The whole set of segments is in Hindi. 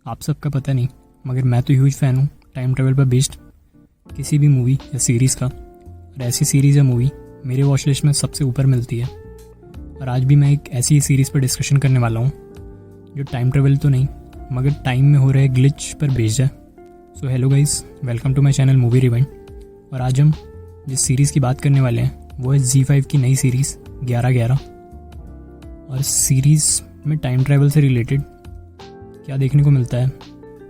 आप सबका पता नहीं, मगर मैं तो ह्यूज फ़ैन हूँ टाइम ट्रैवल पर बेस्ड किसी भी मूवी या सीरीज़ का। और ऐसी सीरीज़ या मूवी मेरे वॉच लिस्ट में सबसे ऊपर मिलती है। और आज भी मैं एक ऐसी सीरीज़ पर डिस्कशन करने वाला हूँ जो टाइम ट्रैवल तो नहीं मगर टाइम में हो रहे ग्लिच पर बेस्ड है। So hello guys, welcome to my channel movie rewind. और आज हम जिस सीरीज़ की बात करने वाले हैं वो है Z5 की नई सीरीज़ 11/11। और सीरीज़ में टाइम ट्रैवल से रिलेटेड क्या देखने को मिलता है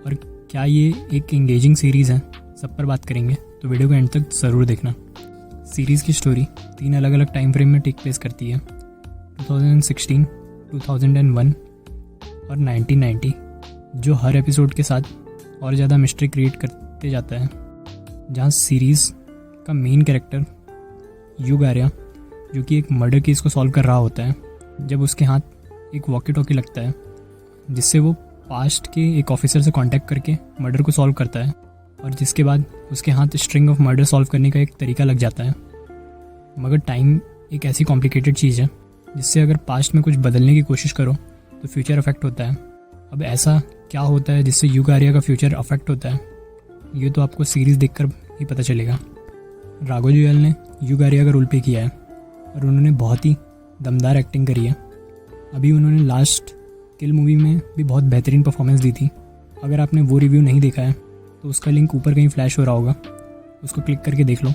और क्या ये एक एंगेजिंग सीरीज़ है, सब पर बात करेंगे, तो वीडियो को एंड तक ज़रूर देखना। सीरीज़ की स्टोरी 3 अलग अलग टाइम फ्रेम में टेक प्लेस करती है, 2016, 2001 और 1990, जो हर एपिसोड के साथ और ज़्यादा मिस्ट्री क्रिएट करते जाता है। जहाँ सीरीज़ का मेन कैरेक्टर युग आर्या, जो कि एक मर्डर केस को सॉल्व कर रहा होता है, जब उसके हाथ एक वॉकी टॉकी लगता है जिससे वो पास्ट के एक ऑफिसर से कांटेक्ट करके मर्डर को सॉल्व करता है, और जिसके बाद उसके हाथ स्ट्रिंग ऑफ मर्डर सॉल्व करने का एक तरीका लग जाता है। मगर टाइम एक ऐसी कॉम्प्लिकेटेड चीज़ है जिससे अगर पास्ट में कुछ बदलने की कोशिश करो तो फ्यूचर अफेक्ट होता है। अब ऐसा क्या होता है जिससे युग आर्या का फ्यूचर अफेक्ट होता है, ये तो आपको सीरीज़ देखकर ही पता चलेगा। राघव जुएल ने युग आर्या का रोल प्ले किया है और उन्होंने बहुत ही दमदार एक्टिंग करी है। अभी उन्होंने लास्ट किल मूवी में भी बहुत बेहतरीन परफॉर्मेंस दी थी। अगर आपने वो रिव्यू नहीं देखा है तो उसका लिंक ऊपर कहीं फ्लैश हो रहा होगा, उसको क्लिक करके देख लो।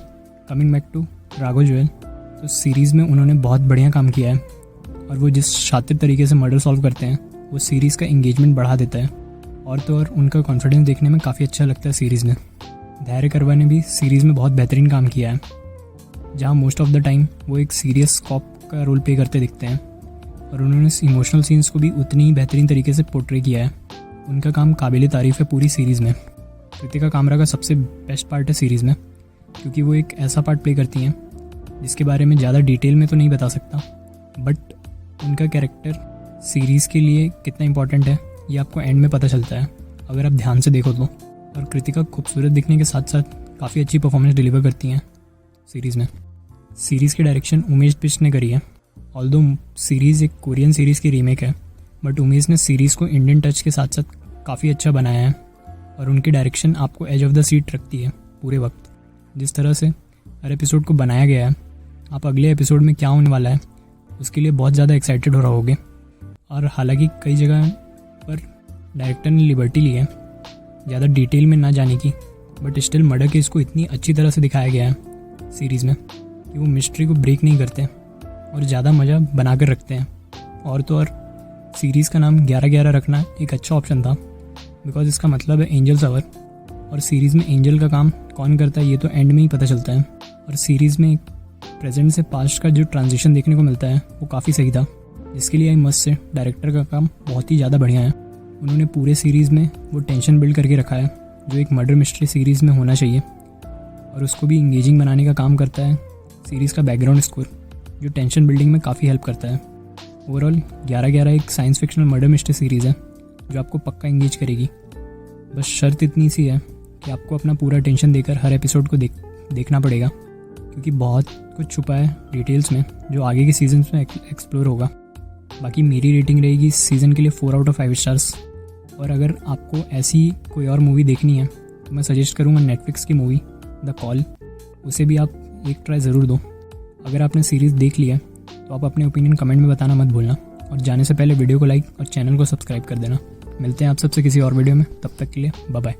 कमिंग बैक टू राघव जुएल, तो सीरीज़ में उन्होंने बहुत बढ़िया काम किया है और वो जिस शातिर तरीके से मर्डर सॉल्व करते हैं वो सीरीज़ का इंगेजमेंट बढ़ा देता है। और तो और उनका कॉन्फिडेंस देखने में काफ़ी अच्छा लगता है सीरीज़ में। धैर्य करवा ने भी सीरीज़ में बहुत बेहतरीन काम किया है, जहाँ मोस्ट ऑफ द टाइम वो एक सीरियस कॉप का रोल प्ले करते दिखते हैं और उन्होंने इमोशनल सीन्स को भी उतनी ही बेहतरीन तरीके से पोर्ट्रे किया है। उनका काम काबिल तारीफ़ है पूरी सीरीज़ में। कृतिका कामरा का सबसे बेस्ट पार्ट है सीरीज़ में, क्योंकि वो एक ऐसा पार्ट प्ले करती हैं जिसके बारे में ज़्यादा डिटेल में तो नहीं बता सकता, बट उनका कैरेक्टर सीरीज़ के लिए कितना इंपॉर्टेंट है ये आपको एंड में पता चलता है अगर आप ध्यान से देखो तो। और कृतिका खूबसूरत दिखने के साथ साथ काफ़ी अच्छी परफॉर्मेंस डिलीवर करती हैं सीरीज़ में। सीरीज़ की डायरेक्शन उमेश बिष्ट ने करी है। ऑल्दो सीरीज़ एक कोरियन सीरीज़ की रीमेक है, बट उमेश ने सीरीज़ को इंडियन टच के साथ साथ काफ़ी अच्छा बनाया है और उनकी डायरेक्शन आपको एज ऑफ द सीट रखती है पूरे वक्त। जिस तरह से हर एपिसोड को बनाया गया है, आप अगले एपिसोड में क्या होने वाला है उसके लिए बहुत ज़्यादा एक्साइटेड हो रहोगे। और हालांकि कई जगह पर डायरेक्टर ने लिबर्टी ली है ज़्यादा डिटेल में ना जाने की, बट स्टिल मर्डर केस को इतनी अच्छी तरह से दिखाया गया है सीरीज़ में कि वो मिस्ट्री को ब्रेक नहीं करते और ज़्यादा मज़ा बना कर रखते हैं। और तो और सीरीज़ का नाम 11/11 रखना एक अच्छा ऑप्शन था, बिकॉज इसका मतलब है एंजल्स आवर, और सीरीज़ में एंजल का काम कौन करता है ये तो एंड में ही पता चलता है। और सीरीज़ में एक प्रेजेंट से पास्ट का जो ट्रांजिशन देखने को मिलता है वो काफ़ी सही था, जिसके लिए आई मस्ट से डायरेक्टर का काम बहुत ही ज़्यादा बढ़िया है। उन्होंने पूरे सीरीज़ में वो टेंशन बिल्ड करके रखा है जो एक मर्डर मिस्ट्री सीरीज़ में होना चाहिए, और उसको भी इंगेजिंग बनाने का काम करता है सीरीज़ का बैकग्राउंड स्कोर, जो टेंशन बिल्डिंग में काफ़ी हेल्प करता है। ओवरऑल 11/11 एक science fictional murder mystery series है जो आपको पक्का इंगेज करेगी। बस शर्त इतनी सी है कि आपको अपना पूरा टेंशन देकर हर एपिसोड को देखना पड़ेगा, क्योंकि बहुत कुछ छुपा है डिटेल्स में जो आगे के सीजन्स में एक्सप्लोर होगा। बाकी मेरी रेटिंग रहेगी इस सीज़न के लिए 4 आउट ऑफ 5 स्टार्स। और अगर आपको ऐसी कोई और मूवी देखनी है तो मैं सजेस्ट करूँगा नेटफ्लिक्स की मूवी द कॉल, उसे भी आप एक ट्राई ज़रूर दो। अगर आपने सीरीज़ देख लिया तो आप अपने ओपिनियन कमेंट में बताना मत भूलना, और जाने से पहले वीडियो को लाइक और चैनल को सब्सक्राइब कर देना। मिलते हैं आप सबसे किसी और वीडियो में, तब तक के लिए बाय बाय।